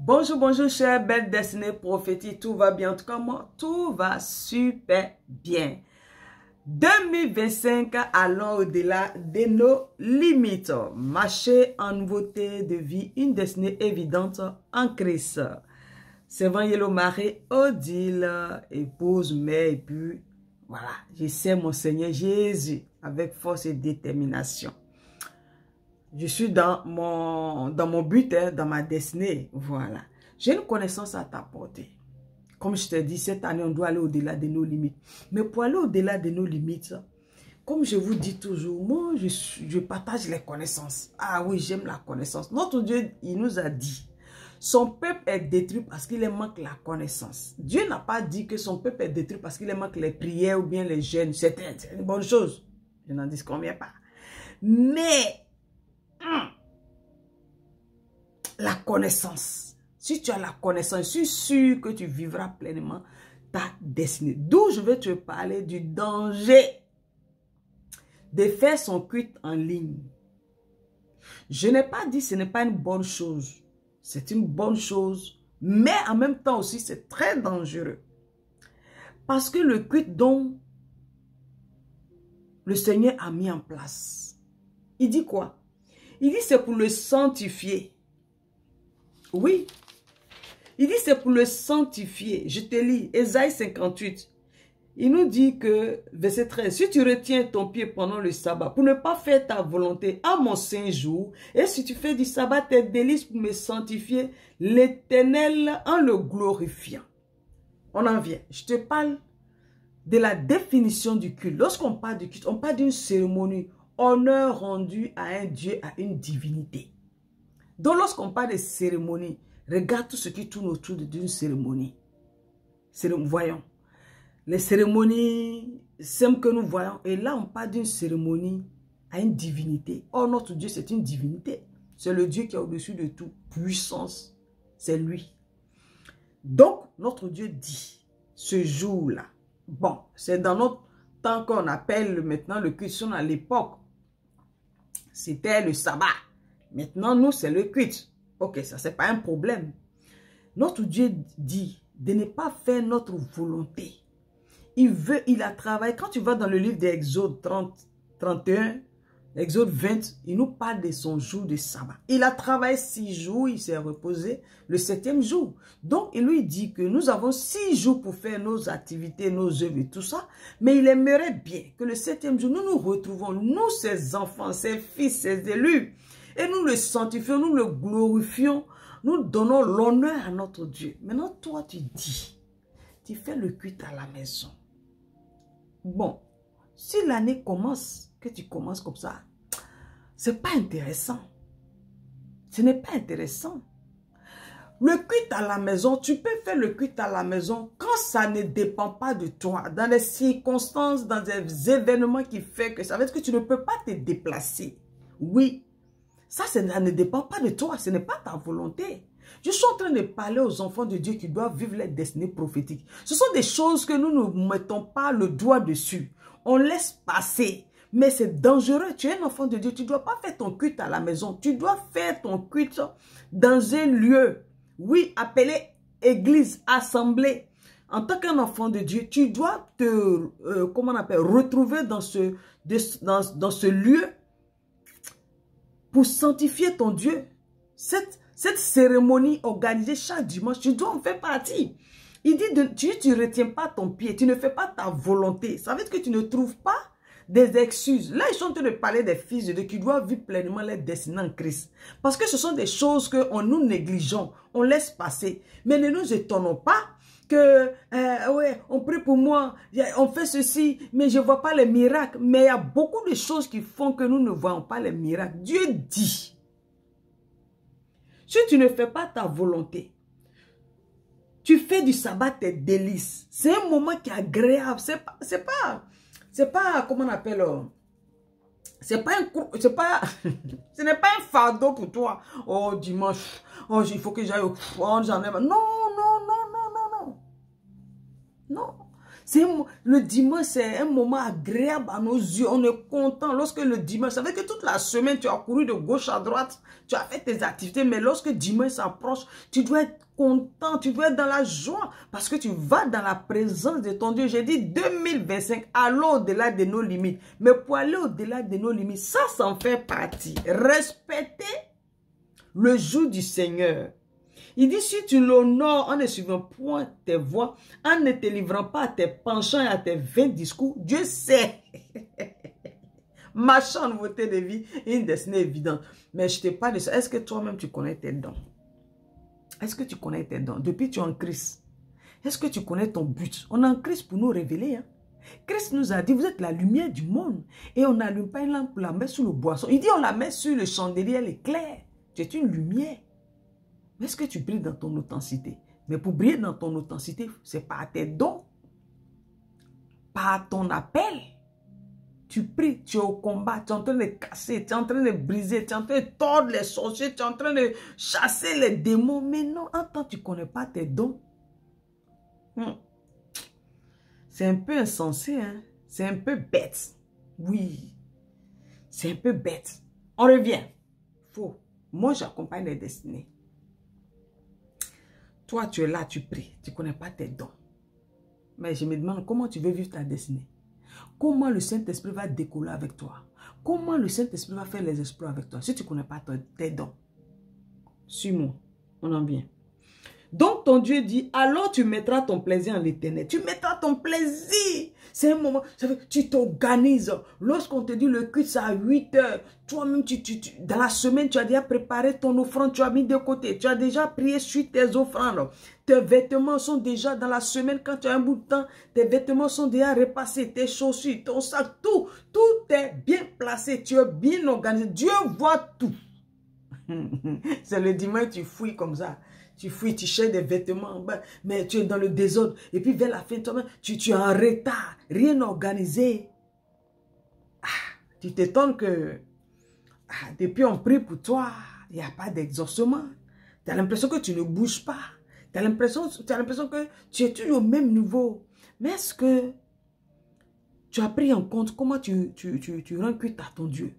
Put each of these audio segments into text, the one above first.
Bonjour, bonjour, chère belle destinée prophétique. Tout va bien? En tout cas, moi, tout va super bien. 2025, allons au-delà de nos limites. Marcher en nouveauté de vie, une destinée évidente en Christ. Servant Yellow Marie, Odile, épouse, mère, et puis voilà, je sais mon Seigneur Jésus avec force et détermination. Je suis dans mon but, dans ma destinée. Voilà. J'ai une connaissance à t'apporter. Comme je te dis, cette année, on doit aller au-delà de nos limites. Mais pour aller au-delà de nos limites, comme je vous dis toujours, moi, je partage les connaissances. Ah oui, j'aime la connaissance. Notre Dieu, il nous a dit, son peuple est détruit parce qu'il manque la connaissance. Dieu n'a pas dit que son peuple est détruit parce qu'il manque les prières ou bien les jeûnes. C'est une bonne chose. Je n'en dis combien pas. Mais la connaissance. Si tu as la connaissance, je suis sûr que tu vivras pleinement ta destinée. D'où je vais te parler du danger de faire son culte en ligne. Je n'ai pas dit que ce n'est pas une bonne chose. C'est une bonne chose. Mais en même temps aussi, c'est très dangereux. Parce que le culte dont le Seigneur a mis en place, il dit quoi? Il dit c'est pour le sanctifier. Oui. Il dit c'est pour le sanctifier. Je te lis, Ésaïe 58. Il nous dit que, verset 13, si tu retiens ton pied pendant le sabbat pour ne pas faire ta volonté à mon saint jour, et si tu fais du sabbat tes délices pour me sanctifier, l'Éternel en le glorifiant. On en vient. Je te parle de la définition du culte. Lorsqu'on parle du culte, on parle d'une cérémonie, honneur rendu à un Dieu, à une divinité. Donc lorsqu'on parle de cérémonie, regarde tout ce qui tourne autour d'une cérémonie. Voyons. Les cérémonies simples que nous voyons. Et là, on parle d'une cérémonie à une divinité. Oh, notre Dieu, c'est une divinité. C'est le Dieu qui est au-dessus de tout. Puissance, c'est lui. Donc, notre Dieu dit, ce jour-là, bon, c'est dans notre temps qu'on appelle maintenant le culte. À l'époque, c'était le sabbat. Maintenant, nous, c'est le culte. Ok, ça, c'est pas un problème. Notre Dieu dit de ne pas faire notre volonté. Il a travaillé. Quand tu vas dans le livre d'Exode 31, Exode 20, il nous parle de son jour de sabbat. Il a travaillé 6 jours, il s'est reposé le 7e jour. Donc, il lui dit que nous avons 6 jours pour faire nos activités, nos œuvres et tout ça. Mais il aimerait bien que le 7e jour, nous nous retrouvons, nous, ses enfants, ses fils, ses élus. Et nous le sanctifions, nous le glorifions, nous donnons l'honneur à notre Dieu. Maintenant, toi, tu dis, tu fais le culte à la maison. Bon, si l'année commence, que tu commences comme ça, c'est pas intéressant. Ce n'est pas intéressant. Le culte à la maison, tu peux faire le culte à la maison quand ça ne dépend pas de toi, dans les circonstances, dans des événements qui font que ça veut dire que tu ne peux pas te déplacer. Oui, ça ne dépend pas de toi, ce n'est pas ta volonté. Je suis en train de parler aux enfants de Dieu qui doivent vivre les destinées prophétiques. Ce sont des choses que nous ne mettons pas le doigt dessus. On laisse passer. Mais c'est dangereux. Tu es un enfant de Dieu. Tu ne dois pas faire ton culte à la maison. Tu dois faire ton culte dans un lieu. Oui, appelé église, assemblée. En tant qu'un enfant de Dieu, tu dois te retrouver dans ce lieu pour sanctifier ton Dieu. Cette cérémonie organisée chaque dimanche, tu dois en faire partie. Il dit, tu ne retiens pas ton pied, tu ne fais pas ta volonté. Ça veut dire que tu ne trouves pas des excuses. Là, ils sont en train de parler des fils de Dieu qui doivent vivre pleinement leur destinée en Christ. Parce que ce sont des choses que nous négligeons, on laisse passer. Mais ne nous étonnons pas que, ouais, on prie pour moi, on fait ceci, mais je ne vois pas les miracles. Mais il y a beaucoup de choses qui font que nous ne voyons pas les miracles. Dieu dit, si tu ne fais pas ta volonté, tu fais du sabbat tes délices. C'est un moment qui est agréable. C'est pas, comment on appelle, ce n'est pas un fardeau pour toi. Oh, dimanche, oh, il faut que j'aille au front, j'en ai. Non. Le dimanche, c'est un moment agréable à nos yeux. On est content lorsque le dimanche, ça veut dire que toute la semaine, tu as couru de gauche à droite, tu as fait tes activités, mais lorsque dimanche s'approche, tu dois être content, tu dois être dans la joie, parce que tu vas dans la présence de ton Dieu. J'ai dit 2025, allons au-delà de nos limites. Mais pour aller au-delà de nos limites, ça en fait partie. Respecter le jour du Seigneur. Il dit, si tu l'honores en ne suivant point tes voies, en ne te livrant pas à tes penchants et à tes vains discours, Dieu sait. Marchant en nouveauté de vie, une destinée évidente. Mais je te parle de ça. Est-ce que toi-même tu connais tes dons? Est-ce que tu connais tes dons? Depuis que tu es en Christ, est-ce que tu connais ton but? On est en Christ pour nous révéler. Hein? Christ nous a dit, vous êtes la lumière du monde. Et on n'allume pas une lampe pour la mettre sous le boisson. Il dit, on la met sur le chandelier, elle est claire. Tu es une lumière. Mais est-ce que tu brilles dans ton authenticité? Mais pour briller dans ton authenticité, c'est par tes dons. Par ton appel. Tu pries, tu es au combat, tu es en train de casser, tu es en train de briser, tu es en train de tordre les sorciers, tu es en train de chasser les démons. Mais non, en tant que tu ne connais pas tes dons, c'est un peu insensé, hein? C'est un peu bête. Oui, c'est un peu bête. On revient. Faux. Moi, j'accompagne les destinées. Toi, tu es là, tu pries, tu ne connais pas tes dons. Mais je me demande comment tu veux vivre ta destinée. Comment le Saint-Esprit va décoller avec toi. Comment le Saint-Esprit va faire les exploits avec toi si tu ne connais pas tes dons. Suis-moi, on en vient. Donc ton Dieu dit, alors tu mettras ton plaisir en l'Éternel. Tu mettras ton plaisir. C'est un moment, tu t'organises. Lorsqu'on te dit le culte, c'est à 8 heures. Toi-même, dans la semaine, tu as déjà préparé ton offrande, tu as mis de côté. Tu as déjà prié sur tes offrandes. Tes vêtements sont déjà dans la semaine, quand tu as un bout de temps, tes vêtements sont déjà repassés. Tes chaussures, ton sac, tout est bien placé. Tu es bien organisé. Dieu voit tout. C'est le dimanche, tu fouilles comme ça. Tu fouilles, tu cherches des vêtements, mais tu es dans le désordre. Et puis vers la fin, toi-même, tu es en retard, rien organisé. Tu t'étonnes que depuis on prie pour toi, il n'y a pas d'exaucement. Tu as l'impression que tu ne bouges pas. Tu as l'impression que tu es toujours au même niveau. Mais est-ce que tu as pris en compte comment tu rends culte à ton Dieu?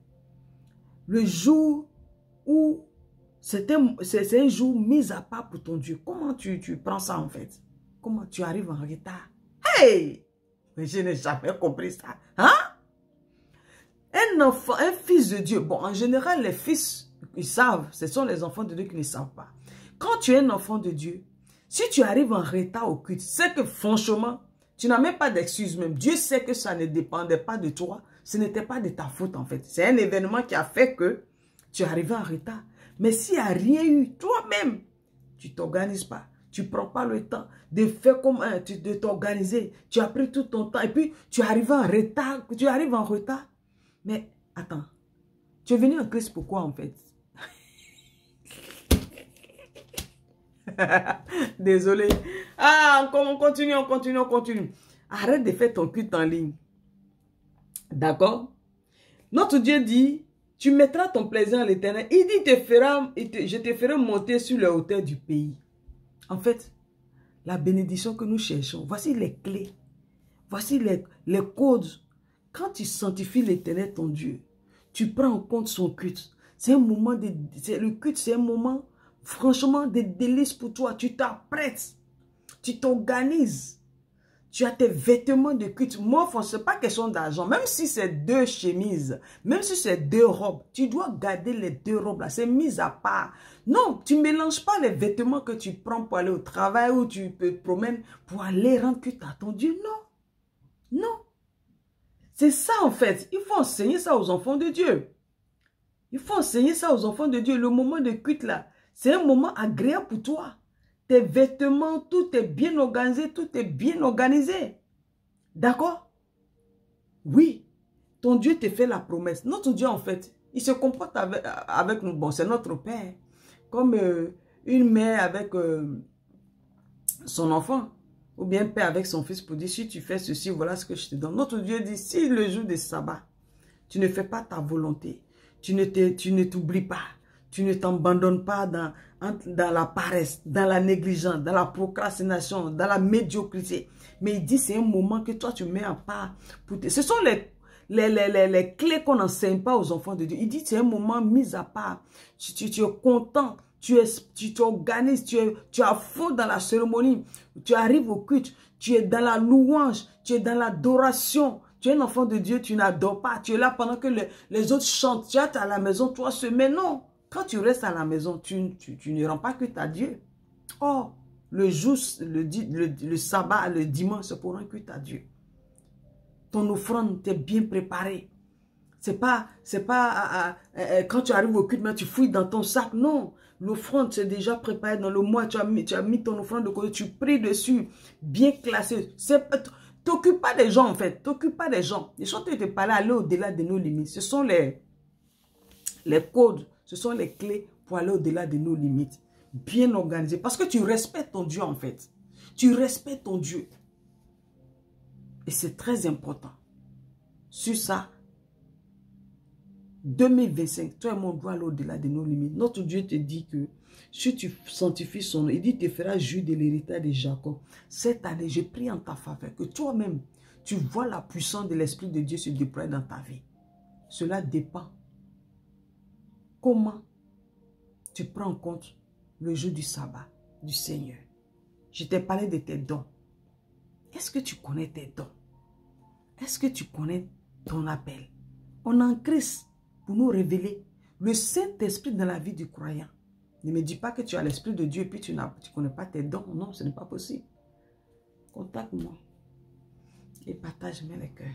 Le jour où c'est un jour mis à part pour ton Dieu. Comment tu prends ça en fait? Comment tu arrives en retard? Hey! Mais je n'ai jamais compris ça. Hein? Un enfant, un fils de Dieu. Bon, en général, les fils, ils savent. Ce sont les enfants de Dieu qui ne savent pas. Quand tu es un enfant de Dieu, si tu arrives en retard au culte, c'est que franchement, tu n'as même pas d'excuse même. Dieu sait que ça ne dépendait pas de toi. Ce n'était pas de ta faute en fait. C'est un événement qui a fait que tu es arrivé en retard. Mais s'il n'y a rien eu, toi-même, tu ne t'organises pas. Tu ne prends pas le temps de faire comme de t'organiser. Tu as pris tout ton temps et puis tu arrives en retard. Tu arrives en retard. Mais attends, tu es venu en Christ pourquoi en fait? Désolé. On continue. Arrête de faire ton culte en ligne. D'accord? Notre Dieu dit, tu mettras ton plaisir en l'Éternel. Il dit, je te ferai monter sur le hauteur du pays. En fait, la bénédiction que nous cherchons, voici les clés. Voici les codes. Quand tu sanctifies l'Éternel, ton Dieu, tu prends en compte son culte. C'est un moment le culte, c'est un moment, franchement, de délice pour toi. Tu t'apprêtes. Tu t'organises. Tu as tes vêtements de culte. Moi, ce n'est pas question d'argent. Même si c'est 2 chemises, même si c'est 2 robes, tu dois garder les 2 robes là. C'est mis à part. Non, tu ne mélanges pas les vêtements que tu prends pour aller au travail ou tu te promènes pour aller rendre culte à ton Dieu. Non. Non. C'est ça en fait. Il faut enseigner ça aux enfants de Dieu. Il faut enseigner ça aux enfants de Dieu. Le moment de culte là, c'est un moment agréable pour toi. Tes vêtements, tout est bien organisé, tout est bien organisé. D'accord? Oui. Ton Dieu te fait la promesse. Notre Dieu, en fait, il se comporte avec nous. Bon, c'est notre Père. Comme une mère avec son enfant. Ou bien père avec son fils pour dire, si tu fais ceci, voilà ce que je te donne. Notre Dieu dit, si le jour de sabbat, tu ne fais pas ta volonté, tu ne t'oublies pas, Tu ne t'abandonnes pas dans la paresse, dans la négligence, dans la procrastination, dans la médiocrité. Mais il dit, c'est un moment que toi, tu mets à part. Ce sont les clés qu'on n'enseigne pas aux enfants de Dieu. Il dit, c'est un moment mis à part. Tu es content, tu t'organises, tu es à fond dans la cérémonie. Tu arrives au culte, tu es dans la louange, tu es dans l'adoration. Tu es un enfant de Dieu, tu n'adores pas. Tu es là pendant que les autres chantent. Tu es à la maison, toi seul. Mais non, quand tu restes à la maison, tu ne rends pas culte à Dieu. Oh, le jour, le sabbat, le dimanche, c'est pour rendre culte à Dieu. Ton offrande t'est bien préparée. C'est pas quand tu arrives au culte, mais tu fouilles dans ton sac. Non, l'offrande c'est déjà préparé dans le mois. Tu as mis ton offrande de côté, tu pries dessus, bien classé. T'occupes pas des gens en fait. T'occupes pas des gens. Les gens te parlent aller au-delà de nos limites. Ce sont les codes, ce sont les clés pour aller au-delà de nos limites. Bien organisé. Parce que tu respectes ton Dieu en fait. Tu respectes ton Dieu. Et c'est très important. Sur ça, 2025, toi et moi, on doit aller au-delà de nos limites. Notre Dieu te dit que si tu sanctifies son nom, il dit, tu feras jus de l'héritage de Jacob. Cette année, je prie en ta faveur que toi-même, tu vois la puissance de l'Esprit de Dieu se déployer dans ta vie. Cela dépend. Comment tu prends en compte le jour du sabbat du Seigneur? Je t'ai parlé de tes dons. Est-ce que tu connais tes dons? Est-ce que tu connais ton appel? On est en Christ pour nous révéler le Saint-Esprit dans la vie du croyant. Ne me dis pas que tu as l'Esprit de Dieu et puis tu ne connais pas tes dons. Non, ce n'est pas possible. Contacte-moi et partage-moi les cœurs.